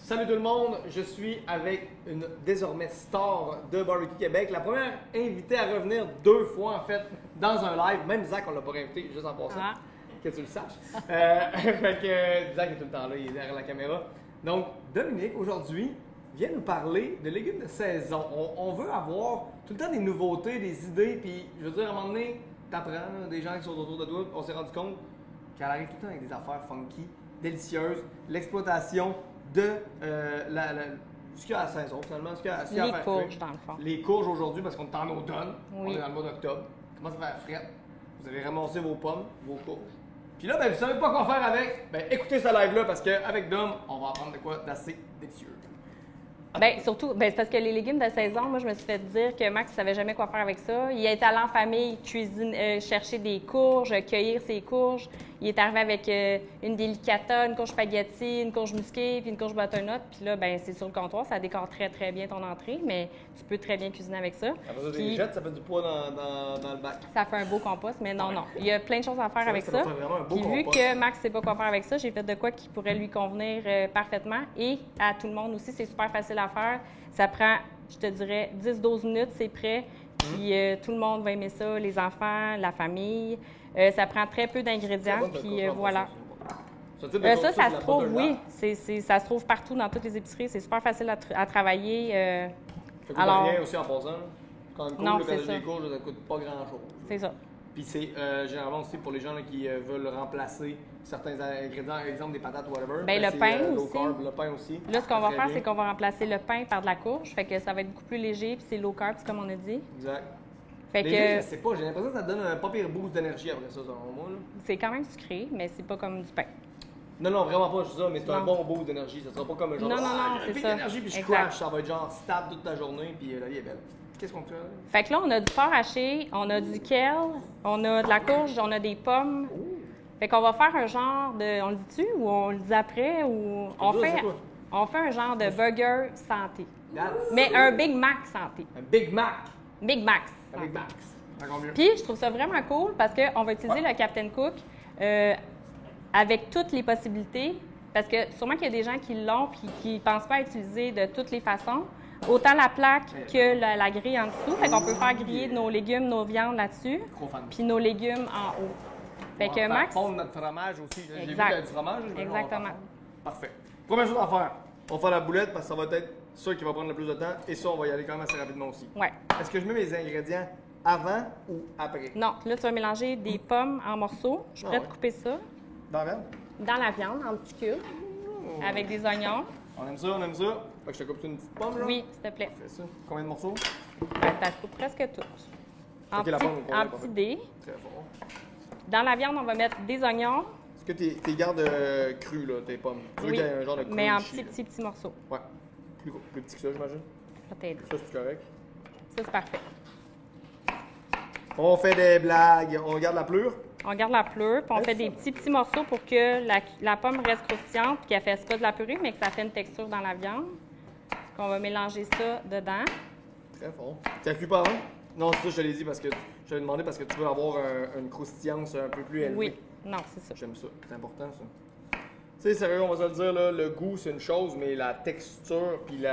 Salut tout le monde, je suis avec une désormais star de Barbecue Québec, la première invitée à revenir 2 fois en fait dans un live, même Zach on l'a pas invité, juste en passant, que tu le saches. Fait que Zach est tout le temps là, il est derrière la caméra. Donc Dominique aujourd'hui vient nous parler de légumes de saison. On veut avoir tout le temps des nouveautés, des idées, puis je veux dire à un moment donné, t'apprends des gens qui sont autour de toi, on s'est rendu compte qu'elle arrive tout le temps avec des affaires funky, délicieuses, l'exploitation de ce qu'il y a à la saison, finalement. Ce qu'il y a à Les faire courges, cuire. dans le fond. Les courges aujourd'hui, parce qu'on est en automne. Oui. On est dans le mois d'octobre. Comment ça va faire frais? Vous allez ramasser vos pommes, vos courges. Puis là, ben, vous savez pas quoi faire avec? Ben, écoutez ce live-là, parce qu'avec Dom, on va apprendre de quoi d'assez délicieux. Bien, surtout, c'est parce que les légumes de saison, moi, je me suis fait dire que Max ne savait jamais quoi faire avec ça. Il est allé en famille chercher des courges, cueillir ses courges. Il est arrivé avec une délicata, une courge spaghetti, une courge musquée, puis une courge butternut. Puis là, ben c'est sur le comptoir, ça décore très, très bien ton entrée, mais tu peux très bien cuisiner avec ça. Après ça, Puis, les jettes, ça fait du poids dans le bac. ça fait un beau compost, mais non, non. Il y a plein de choses à faire avec ça ça. fait vraiment un beau Puis vu compost. que Max ne sait pas quoi faire avec ça, j'ai fait de quoi qui pourrait lui convenir parfaitement. Et à tout le monde aussi, c'est super facile à faire. Ça prend, je te dirais, 10-12 minutes, c'est prêt. Puis tout le monde va aimer ça, les enfants, la famille. Ça prend très peu d'ingrédients, puis voilà. Ça se trouve, oui. Ça se trouve partout dans toutes les épiceries. C'est super facile à travailler. Ça coûte rien aussi en passant. Quand une courge, Non, quand c'est t'as ça. des courges, ça coûte pas grand-chose. C'est ça. Puis c'est généralement aussi pour les gens là, qui veulent remplacer certains ingrédients, exemple des patates, whatever. Bien, le c'est, pain low aussi. carb, le pain aussi. Là, ce qu'on va Très faire, bien. c'est qu'on va remplacer le pain par de la courge. Fait que ça va être beaucoup plus léger, puis c'est low carb, c'est comme on a dit. Exact. Fait Mais que je sais pas, j'ai l'impression que ça te donne un pas pire boost d'énergie après ça, selon moi. Là. c'est quand même sucré, mais c'est pas comme du pain. Non, non, vraiment pas, je dis ça, mais c'est un Non. bon boost d'énergie. Ça sera pas comme un genre Non, non, non, j'ai un c'est pic ça. d'énergie puis je Exact. crash. Ça va être genre stab toute ta journée puis la vie est belle. Qu'est-ce qu'on fait? Fait que là, on a du porc haché, on a du kale, on a de la courge, on a des pommes. Fait qu'on va faire un genre de... On le dit-tu ou on le dit après? Ou on fait un genre de burger santé. Mais un Big Mac santé. Un Big Mac. Big Max. Un Big Mac. Encore mieux. Puis, je trouve ça vraiment cool parce qu'on va utiliser le Captain Cook avec toutes les possibilités. Parce que sûrement qu'il y a des gens qui l'ont et qui ne pensent pas à utiliser de toutes les façons. Autant la plaque que la grille en dessous. Fait qu'on peut faire griller nos légumes, nos viandes là-dessus. Trop fan. Puis nos légumes en haut. Fait On que va faire Max... fondre notre fromage aussi. J'ai vu qu'il y Exact. a du fromage. je vais le voir Exactement. faire fondre. Parfait. Première chose à faire, on va faire la boulette parce que ça va être ça qui va prendre le plus de temps et ça, on va y aller quand même assez rapidement aussi. Ouais. Est-ce que je mets mes ingrédients avant ou après? Non, là, tu vas mélanger des pommes en morceaux. Je suis prête ouais. à couper ça Dans la viande? dans la viande, en petits cubes, avec des oignons. On aime ça, on aime ça. Fait que je te coupe une petite pomme, là? Oui, s'il te plaît. Fais ça. Combien de morceaux? Ben, t'as coupé presque toutes. En Ok, la pomme, petits, en petits dés. Très fort. Dans la viande, on va mettre des oignons, Est-ce que t'es gardes crus, là, tes pommes? Tu veux oui, qu'il y ait un genre de mais en crunchy, petits morceaux. là? Ouais. Plus petit que ça, j'imagine? Ça va t'aider. Ça, c'est correct. Ça, c'est parfait. On fait des blagues. On garde la pleure. On garde la pleure, puis on fait des petits morceaux pour que la pomme reste croustillante, puis qu'elle ne fasse pas de la purée, mais que ça fait une texture dans la viande. On va mélanger ça dedans. Très fort. T'as cuit pas avant? Non, c'est ça, je te l'ai dit parce que je t'avais demandé parce que tu veux avoir une croustillance un peu plus élevée. Oui, non, c'est ça. J'aime ça. C'est important, ça. Tu sais, sérieux, on va se le dire, là, le goût, c'est une chose, mais la texture, puis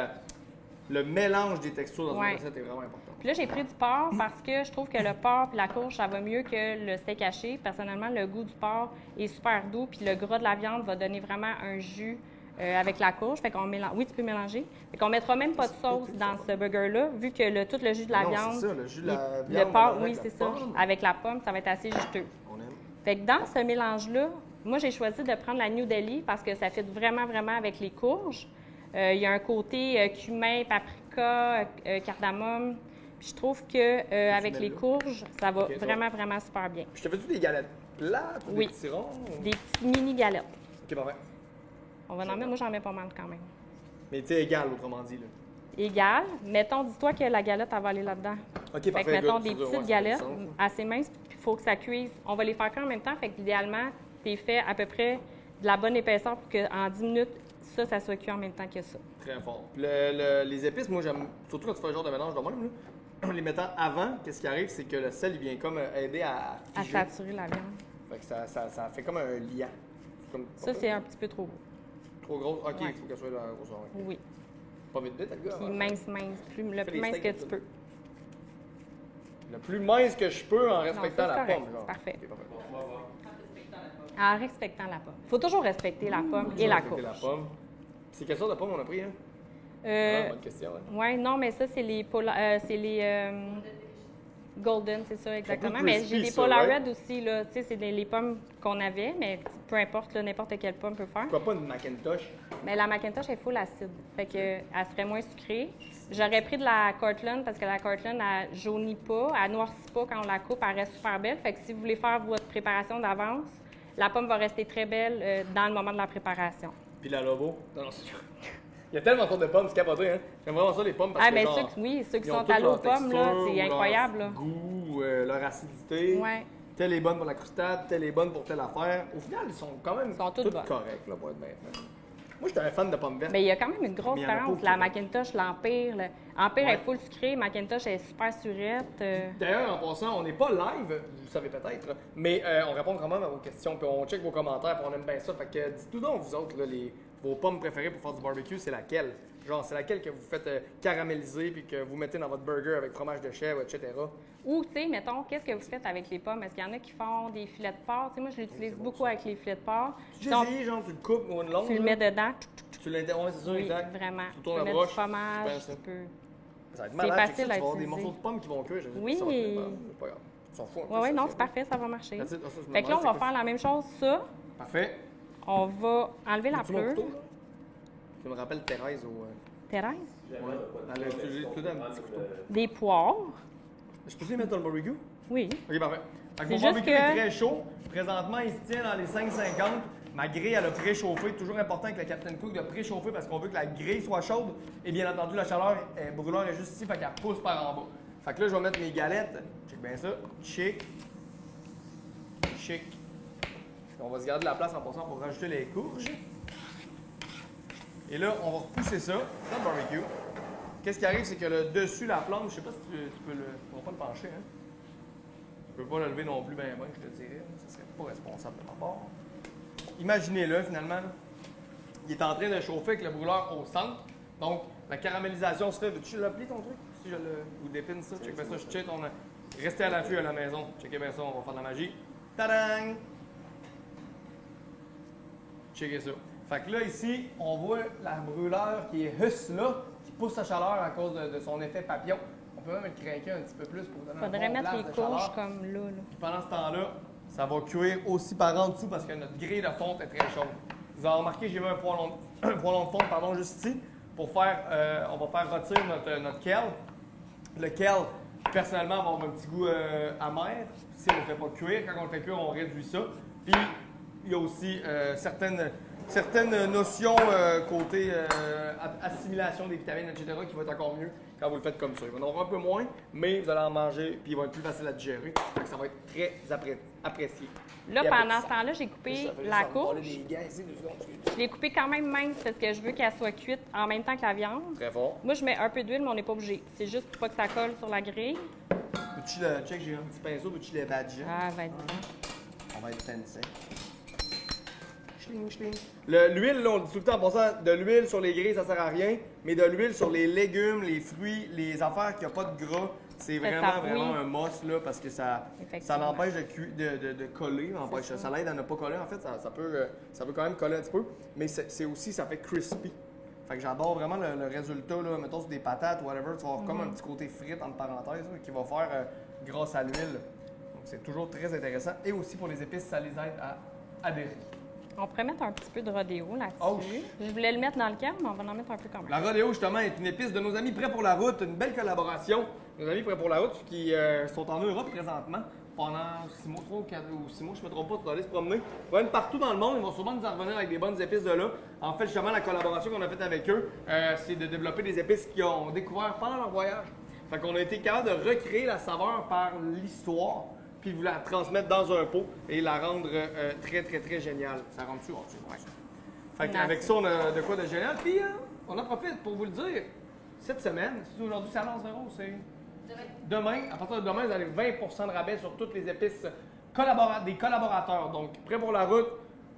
le mélange des textures dans Ouais. une recette est vraiment important. Puis là, j'ai pris du porc parce que je trouve que le porc et la courge, ça va mieux que le steak haché. Personnellement, le goût du porc est super doux, puis le gras de la viande va donner vraiment un jus avec la courge. Fait qu'on mélange. Oui, tu peux mélanger. Fait qu'on mettra même pas de sauce dans ce burger-là, vu que tout le jus de la Non, viande. c'est ça, le jus de la le viande, porc, avec oui, la c'est ça. pomme. Avec la pomme, ça va être assez juteux. On aime. Fait que dans ce mélange-là, moi, j'ai choisi de prendre la New Delhi parce que ça fit vraiment, vraiment avec les courges. Il y a un côté cumin, paprika, cardamome. Puis je trouve que avec les courges, ça va Ok, ça vraiment, vraiment super bien. Puis je te fais-tu des galettes plates ou Oui. des petits ronds? Des petites mini galettes. Ok, parfait. On va en mettre, moi, j'en mets pas mal quand même. Mais tu sais, égal, autrement dit, là. Égal. Mettons, dis-toi que la galette, elle va aller là-dedans. Ok, Fait parfait. que mettons good. des Ça, ouais, petites ça fait du galettes sens, ça. assez minces, puis il faut que ça cuise. On va les faire cuire en même temps, fait que idéalement, t'es fait à peu près de la bonne épaisseur pour qu'en 10 minutes, ça soit cuit en même temps que ça. Très fort. Puis les épices, moi, j'aime, surtout quand tu fais un genre de mélange de même, là, en les mettant avant, qu'est-ce qui arrive, c'est que le sel, il vient comme aider à À figer. saturer la viande. Fait que ça fait comme un liant. C'est comme- Ça, c'est un petit peu trop gros. Trop grosse? OK, il Ouais. faut qu'elle soit de la grosseur. OK. Oui. Pas vite, le gars. Puis mince, le Fais plus les mince que steaks, tu peux. Le plus mince que je peux en respectant ça, c'est la correct. pomme, genre. Parfait. OK, parfait. En respectant la pomme. Il faut toujours respecter la pomme et la Respecter courge. la pomme. C'est quelle sorte de pomme on a pris, hein? Bonne question, hein? Ouais, non, mais ça, c'est les Golden, c'est ça, exactement. Mais j'ai des crispy, ça, Polar right? Red aussi, là. Tu sais, c'est les pommes qu'on avait, mais peu importe, là, n'importe quelle pomme peut faire. Pourquoi pas une Macintosh? Mais la Macintosh est full acide. Fait que elle serait moins sucrée. J'aurais pris de la Cortland parce que la Cortland, elle jaunit pas, elle noircit pas quand on la coupe, elle reste super belle. Fait que si vous voulez faire votre préparation d'avance, la pomme va rester très belle dans le moment de la préparation. Puis la Lobo? Non, c'est Il y a tellement de sortes de pommes, c'est capoté, hein? J'aime vraiment ça, les pommes, parce que mais genre, ceux qui ils ont sont toute à l'eau aux leur pommes, là, texture, c'est leur incroyable. Là. goût, leur acidité. Ouais. Telle est bonne pour la croustade, telle est bonne pour telle affaire. Au final, ils sont quand même toutes bonnes. corrects, là, pour être bien fait. Moi, j'étais un fan de pommes vertes. Mais il y a quand même une grosse Mais il y en a pas différence. au La Québec. Macintosh, l'Empire. Empire Ouais. est full sucré, Macintosh est super surette. D'ailleurs, en passant, on n'est pas live, vous le savez peut-être, mais on répond quand même à vos questions, puis on check vos commentaires, puis on aime bien ça. Fait que dites-nous donc, vous autres, là, vos pommes préférées pour faire du barbecue, c'est laquelle? Genre, c'est laquelle que vous faites caraméliser, puis que vous mettez dans votre burger avec fromage de chèvre, etc. Ou, tu sais, mettons, qu'est-ce que vous faites avec les pommes? Est-ce qu'il y en a qui font des filets de porc? Tu sais, moi, je l'utilise beaucoup avec les filets de porc. Tu Si on- essayé, genre, tu le coupes ou une longue? tu le là? mets dedans. Tu l'interromps, ouais, c'est ça, Oui, exact. vraiment. Tu Tu tournes peux la mettre broche. du fromage, Super, ça. tu peux... Ça va être C'est malade, facile check ça, tu à vas avoir des utiliser. morceaux de pommes qui vont cuire. Je sais Oui. pas, ça va être bon, c'est pas grave. Ils s'en foutent un peu, Oui, ça, non, c'est c'est parfait, ça va marcher. That's it. Ah, ça, je me Fait que là, on demande, va c'est faire quoi la même chose, ça. Parfait. On va enlever la As-tu mon pleure. couteau, là? Tu me rappelles Thérèse au... Thérèse? Ouais. Elle a utilisé tout le temps un petit couteau. Des poires. Je peux les mettre dans le barbecue? Oui. Ok, parfait. Fait que C'est mon juste barbecue que- est très chaud. Présentement, il se tient dans les 5,50. Ma grille, elle a préchauffé. Toujours important avec la Captain Cook de préchauffer parce qu'on veut que la grille soit chaude. Et bien entendu, la chaleur brûleur est juste ici, fait qu'elle pousse par en bas. Fait que là, je vais mettre mes galettes. Check bien ça. Chic. Chic. On va se garder la place en passant pour rajouter les courges. Et là, on va repousser ça dans le barbecue. Qu'est-ce qui arrive, c'est que le dessus, la flamme, je sais pas si tu peux le... On va pas le pencher, hein? Je peux pas le lever non plus, ben, je te dirais. Ça serait pas responsable de ma part. Imaginez-le, finalement. Là. Il est en train de chauffer avec le brûleur au centre. Donc, la caramélisation se fait. Veux-tu l'appeler ton truc? Si je le... Ou dépine ça. Check bien ça, je check. Restez à l'affût à la maison. Checkez bien ça, on va faire de la magie. Tadang! Checkez ça. Fait que là, ici, on voit la brûleur qui est husse là, qui pousse sa chaleur à cause de son effet papillon. On peut même le craquer un petit peu plus pour donner Faudrait un bon mettre blast les de courges chaleur. comme là. Puis pendant ce temps-là, ça va cuire aussi par en dessous parce que notre grille de fonte est très chaude. Vous avez remarqué, j'ai mis un poêlon de fonte juste ici pour faire, on va faire rôtir notre kale. Le kale, personnellement, va avoir un petit goût amer si on ne le fait pas cuire. Quand on le fait cuire, on réduit ça. Puis il y a aussi certaines notions côté assimilation des vitamines, etc., qui vont être encore mieux quand vous le faites comme ça. Il va en avoir un peu moins, mais vous allez en manger, puis il va être plus facile à digérer. Donc ça va être très apprécié. Là, Et pendant appétissant. ce temps-là, j'ai coupé Ça fait juste la en voler courge. des gants ici, 2 secondes. Je l'ai coupée quand même mince parce que je veux qu'elle soit cuite en même temps que la viande. Très fort. Moi, je mets un peu d'huile, mais on n'est pas obligé. C'est juste pour pas que ça colle sur la grille. Peux-tu le check, j'ai un petit pinceau, peux-tu les badger? Ah, vas-y. On va être fancy. Schling, schling. L'huile, là, on le dit tout le temps en passant, de l'huile sur les grilles, ça sert à rien, mais de l'huile sur les légumes, les fruits, les affaires qui n'ont pas de gras, c'est Ça vraiment, bouille. vraiment un must, là, parce que ça Effectivement. l'empêche de coller, ça l'aide à ne pas coller, en fait, ça peut quand même coller un petit peu, mais c'est aussi, ça fait crispy. Fait que j'adore vraiment le résultat, là, mettons sur des patates ou whatever, tu vas avoir comme un petit côté frite, entre parenthèses, là, qui va faire grâce à l'huile. Donc c'est toujours très intéressant, et aussi pour les épices, ça les aide à adhérer. On pourrait mettre un petit peu de rodéo là-dessus. Oh. Je voulais le mettre dans le cadre, mais on va en mettre un peu quand même. La rodéo, justement, est une épice de nos amis Prêts pour la route, une belle collaboration. Nos amis Prêts pour la route qui sont en Europe présentement pendant 6 mois, 3 ou 4 ou 6 mois, je ne me trompe pas, tu dois aller se promener. Ils vont être partout dans le monde, ils vont sûrement nous en revenir avec des bonnes épices de là. En fait, justement, la collaboration qu'on a faite avec eux, c'est de développer des épices qu'ils ont découvert pendant leur voyage. Fait qu'on a été capable de recréer la saveur par l'histoire, puis vous la transmettre dans un pot et la rendre très, très, très géniale. Ça rend dessus, ouais. Fait qu'avec ça, on a de quoi de génial. Puis, on en profite pour vous le dire. Cette semaine, si aujourd'hui ça lance zéro, c'est demain. À partir de demain, vous avez 20% de rabais sur toutes les épices des collaborateurs. Donc, Prêts pour la route,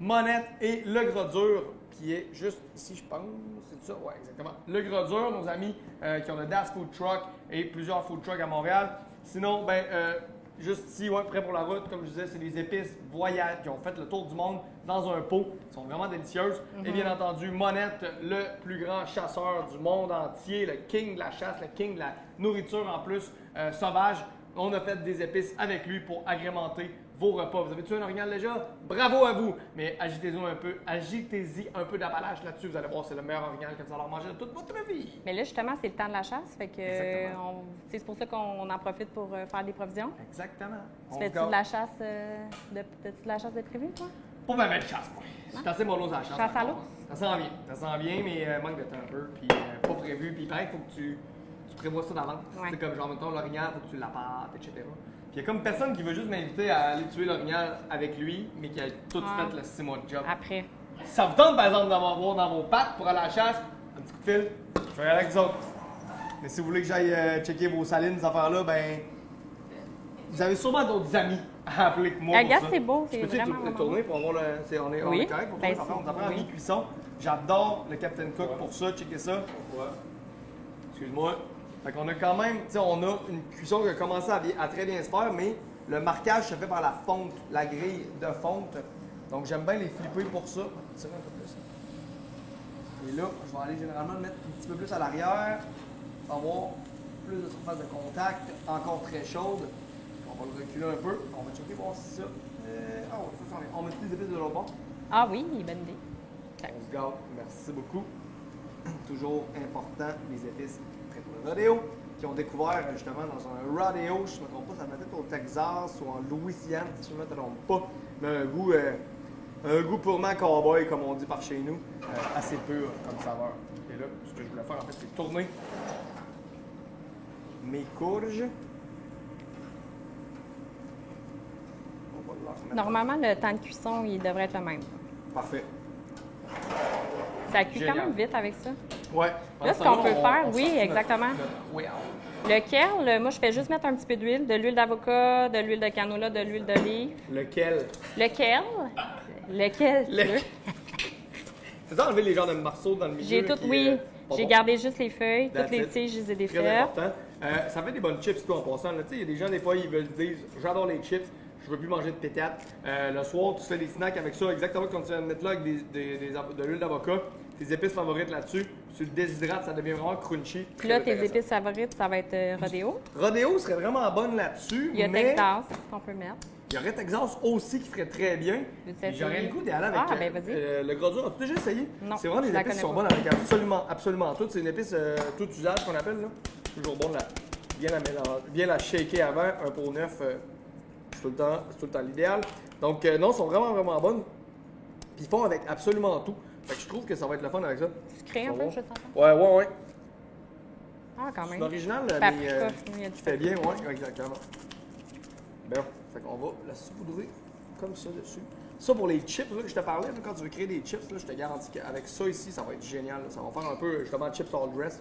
Monette et Le Gras Dur. qui est juste ici, je pense. C'est ça? Oui, exactement. Le Gras Dur, nos amis qui ont le Das Food Truck et plusieurs food trucks à Montréal. Sinon, ben, juste ici, ouais, prêt pour la route, comme je disais, c'est des épices voyage qui ont fait le tour du monde dans un pot. Elles sont vraiment délicieuses. Et bien entendu, Monette, le plus grand chasseur du monde entier, le king de la chasse, le king de la nourriture en plus sauvage. On a fait des épices avec lui pour agrémenter vos repas. Vous avez tué un orignal déjà? Bravo à vous! Mais agitez-y un peu d'appalache là-dessus. Vous allez voir, c'est le meilleur orignal que vous allez manger de toute votre vie. Mais là, justement, c'est le temps de la chasse. Fait que c'est pour ça qu'on en profite pour faire des provisions. Exactement. Tu fais-tu de la chasse t'as-tu de la chasse de prévu, toi? Pas ma belle chasse, moi. Je suis assez mollo à la chasse. Chasse à l'eau? Ça s'en vient, mais manque de temps un peu. Puis pas prévu. Puis pareil, il faut que tu prévois ça d'avance. Ouais. C'est comme genre, mettons, l'orignal, il faut que tu l'appâtes, etc. Puis il y a comme personne qui veut juste m'inviter à aller tuer l'orignal avec lui, mais qui a tout fait le 6 mois de job. Après. Ça vous tente, par exemple, d'avoir dans vos pattes pour aller à la chasse, un petit coup de fil, je vais aller avec vous autres. Mais si vous voulez que j'aille checker vos salines, ces affaires-là, ben vous avez sûrement d'autres amis à appeler que moi. Regarde, c'est beau, c'est vraiment Peux-tu tourner pour avoir le... On est correct pour tourner, on apprend en mi-cuisson. J'adore le Captain Cook pour ça, checker ça. Excuse-moi. Fait qu'on a quand même, tu sais, on a une cuisson qui a commencé à très bien se faire, mais le marquage se fait par la fonte, la grille de fonte. Donc j'aime bien les flipper pour ça. Tirer un peu plus. Et là, je vais aller généralement le mettre un petit peu plus à l'arrière pour avoir plus de surface de contact, encore très chaude. On va le reculer un peu. On va checker voir si ça. On met des épices de l'autre bord. Ah oui, bonne idée. On se gâte. Merci beaucoup. Toujours important, les épices prêtes pour le rodéo, qui ont découvert justement dans un rodéo, je ne me trompe pas, ça devait être au Texas ou en Louisiane, si je ne me trompe pas, mais un goût purement cowboy, comme on dit par chez nous, assez pur comme saveur. Et là, ce que je voulais faire, en fait, c'est tourner mes courges. On va leur mettre. Normalement, le temps de cuisson, il devrait être le même. Parfait. Ça cuit quand même vite avec ça. Ouais. Là, ce qu'on peut faire, oui, exactement. Oui, Lequel, moi, je fais juste mettre un petit peu d'huile, de l'huile d'avocat, de l'huile de canola, de l'huile d'olive. Lequel? Lequel? Tu veux? C'est ça, enlever les genres de morceaux dans le milieu. J'ai tout, oui. J'ai gardé juste les feuilles, toutes les tiges, je les ai défaites. Très important. Ça fait des bonnes chips, tout en passant. Il y a des gens, des fois, ils veulent dire j'adore les chips, je veux plus manger de pétates. Le soir, tu fais des snacks avec ça, exactement comme tu viens de mettre là, avec de l'huile d'avocat. Tes épices favorites là-dessus. Tu le déshydrates, ça devient vraiment crunchy. Puis là, tes épices favorites, ça va être rodéo. Rodéo serait vraiment bonne là-dessus. Il y a Texas qu'on peut mettre. Il y aurait Texas aussi qui ferait très bien. J'aurais le goût d'aller avec le Gras Dur. As-tu déjà essayé? Non. C'est vraiment des épices qui sont bonnes avec absolument tout. C'est une épice tout usage qu'on appelle. Là. Toujours bon de bien la shaker avant. Un pot neuf, c'est tout le temps l'idéal. Donc non, elles sont vraiment bonnes. Puis ils font avec absolument tout. Fait que je trouve que ça va être le fun avec ça. Sucré un peu, je sens. Ouais. Ah, quand même. C'est original, mais qui fait bien, ouais, exactement. Bien, fait qu'on va la saupoudrer comme ça dessus. Ça, pour les chips là, que je te parlais, là, quand tu veux créer des chips, là, je te garantis qu'avec ça ici, ça va être génial. Là. Ça va faire un peu, justement, chips all dress.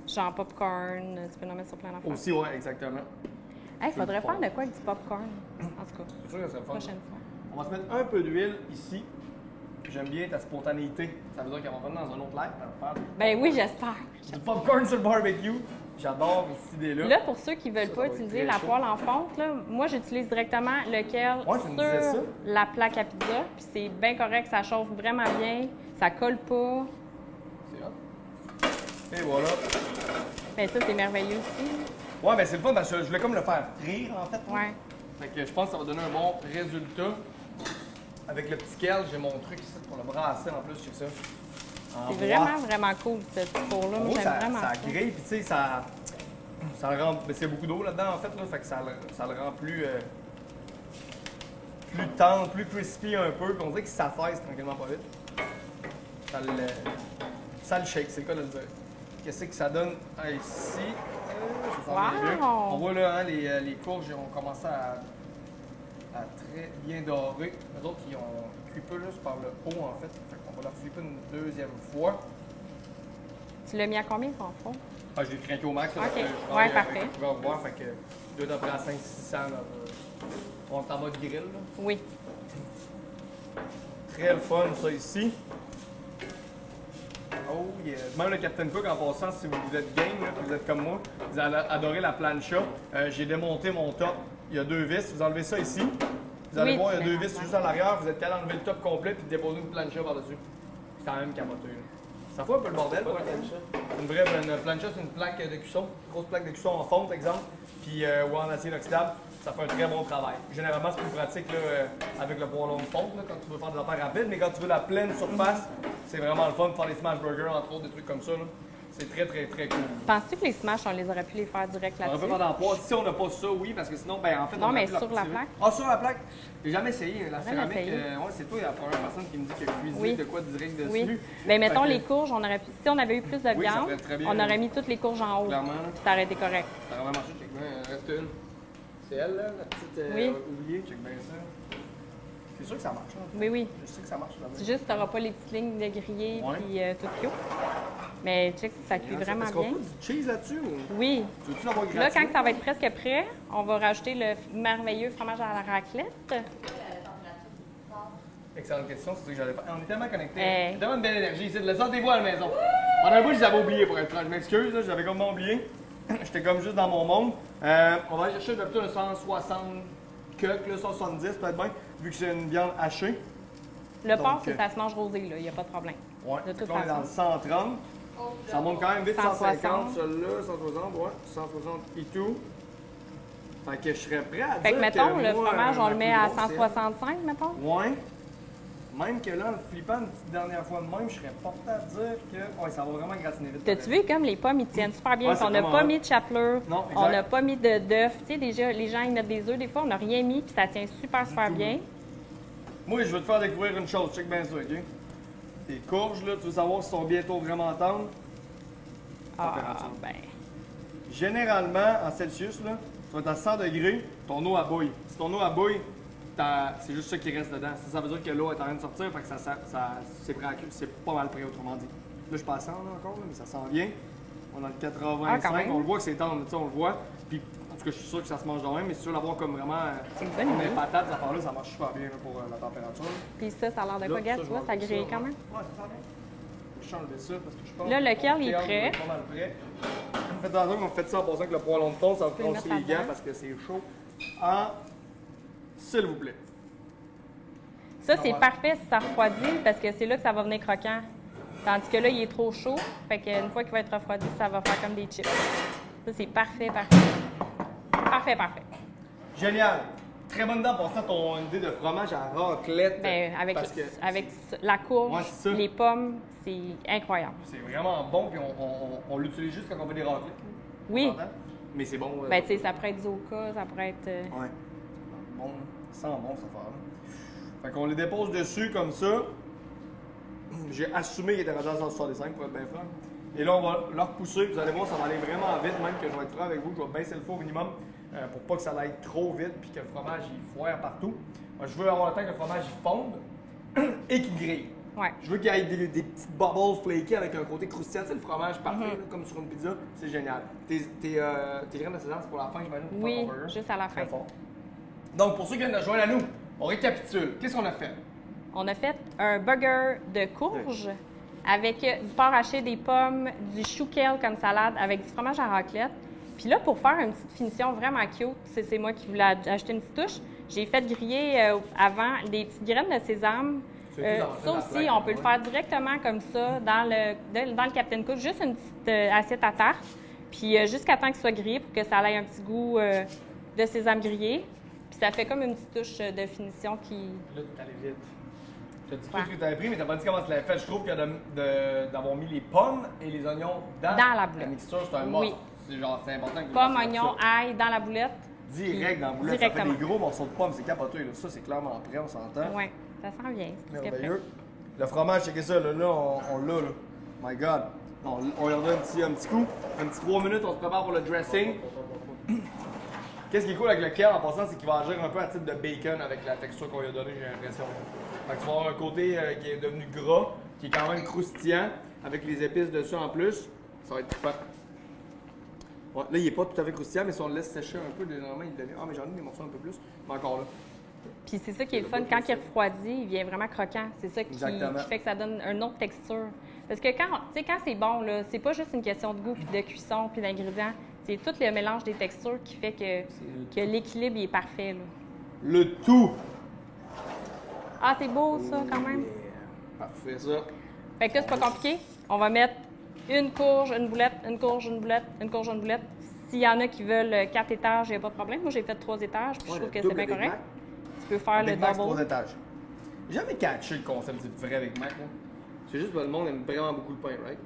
Genre popcorn, tu peux en mettre sur plein d'affaires. Aussi, ouais, exactement. Il faudrait faire de quoi avec du popcorn, en tout cas. C'est sûr que ça va faire. Prochaine fois. On va se mettre un peu d'huile ici. J'aime bien ta spontanéité. Ça veut dire qu'on va venir dans un autre live pour faire. Ben oui, j'espère. Du popcorn sur le barbecue. J'adore cette idée-là. Là, pour ceux qui ne veulent pas utiliser la poêle en fonte, là, moi, j'utilise directement lequel sur la plaque à pizza. Puis c'est bien correct, ça chauffe vraiment bien, ça colle pas. C'est hot. Et voilà. Ben ça, c'est merveilleux aussi. Ouais, ben c'est le fun parce que je voulais comme le faire frire, en fait. Ouais. Fait que je pense que ça va donner un bon résultat. Avec le petit kale, j'ai mon truc ici pour le brasser en plus, c'est ça. C'est vraiment cool, ce four-là. Moi, j'aime vraiment ça. Ça grille, puis tu sais, ça le rend... C'est beaucoup d'eau là-dedans, en fait, là, fait que ça le rend plus tendre, plus crispy un peu, puis on dirait qu'il s'affaisse tranquillement pas vite. Ça le shake, c'est le cas de le dire. Qu'est-ce que ça donne ici? On voit là, hein, les courges ont commencé à très bien dorer. Les autres, ils ont cuit peu juste par le haut, en fait. Fait qu'on va leur flipper une deuxième fois. Tu l'as mis à combien, ton fond? Ah, je l'ai craqué au max. OK. Ouais, parfait. Tu vas voir, fait que je dois à 500-600. On est en mode grill, là. Oui. Très le fun, ça, ici. Oh yeah. Même le Captain Cook, en passant, si vous êtes game, là, puis vous êtes comme moi, vous allez adorer la plancha. J'ai démonté mon top. Il y a 2 vis. Vous enlevez ça ici. Vous allez voir, il y a 2 vis juste à l'arrière. Vous êtes capable d'enlever le top complet puis de déposer une plancha par-dessus. C'est quand même capoté. Là. Ça fait un peu le bordel pour la plancha. Une plancha, c'est une plaque de cuisson. Une grosse plaque de cuisson en fonte, exemple. Puis ou en acier inoxydable. Ça fait un très bon travail. Généralement, c'est plus pratique là, avec le poêlon de fonte là, quand tu veux faire des affaires rapides, mais quand tu veux la pleine surface, c'est vraiment le fun de faire des smash burgers, entre autres, des trucs comme ça. Là. C'est très, très, très cool. Penses-tu que les smash, on les aurait pu les faire direct là-dessus? On peut faire dans le poids. Si on n'a pas ça, oui, parce que sinon, ben en fait, non, on mais plus sur la plaque? Ah, sur la plaque? J'ai jamais essayé. La céramique, essayé. Ouais, c'est toi la première personne qui me dit qu'il y a cuisiné de quoi direct dessus. Oui. Bien, mettons les courges, on aurait pu... si on avait eu plus de Oui, ça viande, ferait très bien, on aurait mis toutes les courges en haut. Clairement. Puis ça aurait été correct. Ça aurait marché, check bien. Il reste une. C'est elle, là, la petite Oui. oubliée, check bien ça. C'est sûr que ça marche, là. Oui, oui. Je sais que ça marche. C'est juste que tu n'auras pas les petites lignes de grillé Ouais. puis tout cute. Mais check, ça cuit vraiment Est-ce qu'on bien. fait du cheese là-dessus ou? Oui. Tu veux-tu l'avoir gratuit? Là, quand ça va être presque prêt, on va rajouter le merveilleux fromage à la raclette. Excellente question, c'est ce que j'allais faire. On est tellement connectés. Hey. Tellement de belle énergie ici. Le sentez-vous à la maison. Pendant un bout, je les avais oubliés pour être franc. Je m'excuse, là, j'avais comme oublié. J'étais comme juste dans mon monde. On va aller chercher d'habitude un 160 cucs, là, 170 peut-être bien, vu que c'est une viande hachée. Le Donc, porc, c'est ça se mange rosé, là. Il n'y a pas de problème. Ouais. De toute On est dans le façon. 130. Ça monte quand même vite, 160. 150, celui-là, 160, ouais, 160 et tout. Fait que je serais prêt à Fait dire que, mettons, que le moi, fromage, on ma le met plus à grosse, c'est- 165, mettons. Ouais. Même que là, en le flippant une petite dernière fois de même, je serais porté à dire que ouais, ça va vraiment gratiner vite. T'as-tu vu comme les pommes, ils tiennent super bien. Ouais, c'est On n'a vraiment pas hot. mis de chapelure, Non, on exact. n'a pas mis d'œufs. Tu sais, déjà, les gens, ils mettent des œufs des fois, on n'a rien mis, puis ça tient super, super bien. Moi, je veux te faire découvrir une chose, check bien ça, OK? Tes courges, là, tu veux savoir si sont bientôt vraiment tendres? Ah, Température. ben. Généralement, en Celsius, là, tu vas être à 100 degrés, ton eau bouille. Si ton eau bouille, c'est juste ça qui reste dedans. Ça veut dire que l'eau est en train de sortir, fait que c'est prêt à cuire. C'est pas mal prêt, autrement dit. Là, je suis pas à 100 là, encore, là, mais ça sent bien. On est dans le 85, quand même. on le voit que c'est tendre, tu sais, on le voit. Puis, en tout cas, je suis sûr que ça se mange de même, mais si tu veux l'avoir comme vraiment C'est une bonne idée. des patates, ça part là, ça marche super bien là, pour la température. Puis ça a l'air de Là, quoi, gars, ça, tu je vois, vais ça enlever grille ça, quand ouais. même. Ouais, ça sent bien. Je vais enlever ça parce que je pense Là, lequel que est mon prêt? est pas mal prêt. Faites attention qu'on fait ça en pensant que le poêlon de fond, ça va peux le casser mettre les gants là-dedans. parce que c'est chaud. Ah, s'il vous plaît. Ça, c'est ouais. parfait si ça refroidit, parce que c'est là que ça va venir croquant. Tandis que là, il est trop chaud. Fait qu'une fois qu'il va être refroidi, ça va faire comme des chips. Ça, c'est parfait, parfait. Parfait, parfait. Génial. Très bonne dent pour ça, ton idée de fromage à raclette. Ben, avec parce que la courge, Ouais, c'est ça. les pommes, c'est incroyable. c'est vraiment bon, puis on l'utilise juste quand on fait des raclettes. Oui. T'entends? Mais c'est bon. Ben, tu sais, ça pourrait être Zoka, ça pourrait être... Ouais. Bon, ça sent bon, cette affaire-là. Fait qu'on les dépose dessus comme ça. J'ai assumé qu'il était rendu à 165 pour être bien franc. Et là, on va leur pousser. Vous allez voir, ça va aller vraiment vite, même que je vais être franc avec vous. Je vais baisser le feu au minimum pour pas que ça aille trop vite puis que le fromage il foire partout. Moi, je veux avoir le temps que le fromage il fonde et qu'il grille. Ouais. Je veux qu'il y ait des petites bubbles flaky avec un côté croustillant. Tu sais, le fromage parfait, là, comme sur une pizza, c'est génial. Tes graines de sésame, c'est pour la fin, j'imagine, pour Oui, faire ton burger. juste à la Très fin. fort. Donc, pour ceux qui viennent de joindre à nous, on récapitule. Qu'est-ce qu'on a fait? On a fait un burger de courge avec du porc haché, des pommes, du chou kale comme salade avec du fromage à raclette. Puis là, pour faire une petite finition vraiment cute, c'est moi qui voulais acheter une petite touche, j'ai fait griller avant des petites graines de sésame. Ça aussi, on peut le faire directement comme ça dans le Captain Cook, juste une petite assiette à tarte, puis jusqu'à temps qu'il soit grillé pour que ça ait un petit goût de sésame grillé. Puis ça fait comme une petite touche de finition qui... Là, tu allé vite. Tu as dit tout ce que tu avais pris, mais tu n'as pas dit comment tu l'avais fait. Je trouve que d'avoir mis les pommes et les oignons dans la boulette. la mixture, c'est un Oui. must. C'est important que vous Pommes, fassiez oignons, ça. ail dans la boulette. Direct dans la boulette. Ça fait des gros morceaux de pommes, c'est capoté. Là. Ça, c'est clairement prêt, on s'entend. Oui, ça sent bien. C'est presque prêt. Merveilleux. Le fromage, checkez ça. Là, on l'a. Là. My God. On lui redonne un petit coup. Un petit 3 minutes, on se prépare pour le dressing. Qu'est-ce qui est cool avec le kale en passant, c'est qu'il va agir un peu à titre de bacon avec la texture qu'on lui a donnée, j'ai l'impression. Fait que tu vas avoir un côté qui est devenu gras, qui est quand même croustillant, avec les épices dessus en plus. Ça va être trippant. Ouais, là, il n'est pas tout à fait croustillant, mais si on le laisse sécher un peu, normalement, il devient. Ah, mais j'en ai des morceaux un peu plus, mais encore là. Puis c'est ça qui est le fun. Quand il refroidit, il vient vraiment croquant. C'est ça qui fait que ça donne une autre texture. Parce que quand c'est bon, là, c'est pas juste une question de goût, puis de cuisson, puis d'ingrédients. C'est tout le mélange des textures qui fait que l'équilibre est parfait. Là. Le tout! Ah, c'est beau, ça, quand même. Yeah. Parfait, ça. Fait que là, c'est pas compliqué. On va mettre une courge, une boulette, une courge, une boulette, une courge, une boulette. S'il y en a qui veulent 4 étages, il n'y a pas de problème. Moi, j'ai fait 3 étages, puis je trouve que c'est bien correct. Tu peux faire le Big Mac, double. 3 étages. J'ai jamais catché le concept du vrai Big Mac. Là. C'est juste que le monde aime vraiment beaucoup le pain, right?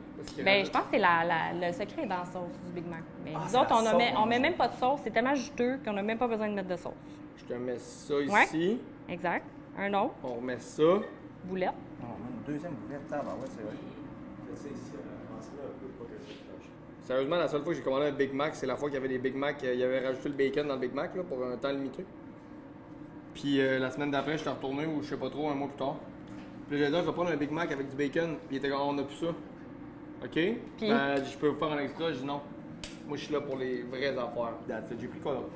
Bien, je pense que c'est le secret est dans la sauce du Big Mac. Mais nous autres, on met même pas de sauce. C'est tellement juteux qu'on n'a même pas besoin de mettre de sauce. Je te mets ça ici. Ouais, exact. Un autre. On remet ça. Boulette. Oh, une deuxième boulette. Ah, ben ouais, c'est vrai. Sérieusement, la seule fois que j'ai commandé un Big Mac, c'est la fois qu'il y avait des Big Mac. Il y avait rajouté le bacon dans le Big Mac là, pour un temps limité. Puis la semaine d'après, je suis retourné, ou je sais pas trop, un mois plus tard. Puis j'ai dit, je vais prendre un Big Mac avec du bacon. Puis il était comme, on a plus ça. OK? Puis? Ben, je peux vous faire un extra. Je dis non. Moi, je suis là pour les vraies affaires. J'ai pris quoi d'autre?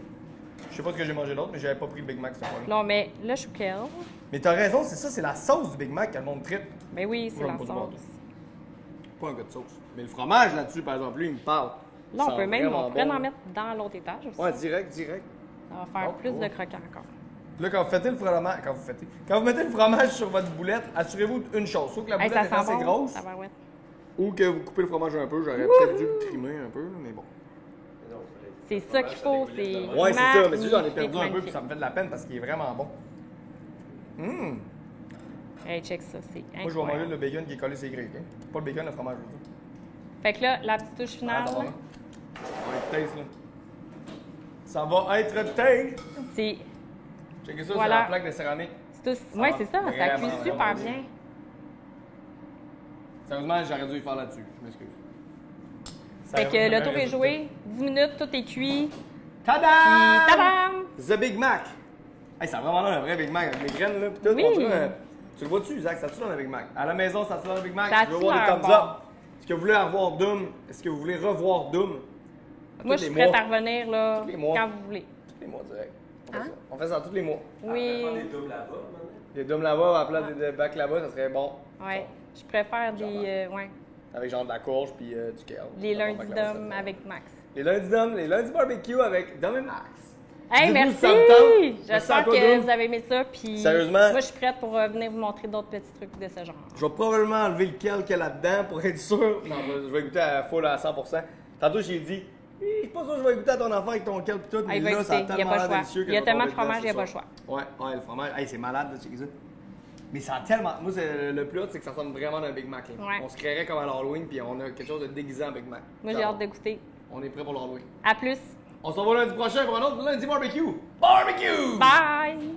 Je sais pas ce que j'ai mangé d'autre, mais j'avais pas pris le Big Mac cette fois-là. Non, mais le chouquel. Mais t'as raison, c'est ça, c'est la sauce du Big Mac que le monde tripe. Ben oui, c'est la pas sauce. Pas un gars de sauce. Mais le fromage là-dessus, par exemple, lui, il me parle. Là, on peut même bon. en mettre dans l'autre étage aussi. Ouais, direct. Ça va faire plus de croquants encore. Là, quand vous mettez le fromage sur votre boulette, assurez-vous d'une chose. Soit que la boulette est assez grosse, ou que vous coupez le fromage un peu. J'aurais peut-être dû le trimer un peu, mais bon. C'est ça qu'il faut, c'est... Ouais, c'est ça, mais j'en ai perdu un peu, puis ça me fait de la peine parce qu'il est vraiment bon. Hey, check ça, c'est incroyable. Moi, je vais manger le bacon qui est collé sur les grilles, OK? Pas le bacon, le fromage, je veux dire. Fait que là, la petite touche finale, ça va être taste, là. Ça va être taste! C'est... Checkez ça, c'est la plaque de céramique. Oui, c'est ça, ça cuit super bien. Sérieusement, j'aurais dû y faire là-dessus, je m'excuse. Fait que le tour est joué, 10 minutes, tout est cuit. Tadam! Tadam! The Big Mac! Hey, ça a vraiment l'air un vrai Big Mac avec les graines là, pis tout. Oui. Tu le vois-tu, Zach? Ça te donne un Big Mac? À la maison, ça te donne un Big Mac? Ça Je veux voir des thumbs up. Est-ce que vous voulez revoir Doom? Est-ce que vous voulez revoir Doom? Moi, je suis prête à revenir là, quand vous voulez. Tous les mois, direct. On fait ça tous les mois. Oui. Des doubles là-bas, Des Doom là-bas, à la place des bacs là-bas, ça serait bon. Ouais. Je préfère des... ouais. Avec genre de la courge puis du kale. Les lundis d'hommes avec Max. Les lundis d'hommes, les lundis barbecue avec Dom et Max. Hey, merci! J'espère que vous avez aimé ça. Puis sérieusement, moi, je suis prête pour venir vous montrer d'autres petits trucs de ce genre. Je vais probablement enlever le kale qu'il y a là-dedans pour être sûr. Non, je vais goûter à full à 100%. Tantôt, j'ai dit, je suis pas sûr que je vais goûter à ton enfant avec ton kale et tout, mais là, ça a tellement l'air délicieux. Il y a tellement de fromage, il n'y a pas le choix. Ouais, le fromage, hey, c'est malade, là, check ça. Mais ça a tellement. Moi, le plus hot, c'est que ça ressemble vraiment à un Big Mac. Ouais. On se créerait comme à l'Halloween, puis on a quelque chose de déguisant à Big Mac. Moi, j'ai hâte de goûter. On est prêt pour l'Halloween. À plus! On se revoit lundi prochain pour un autre lundi barbecue. Barbecue! Bye!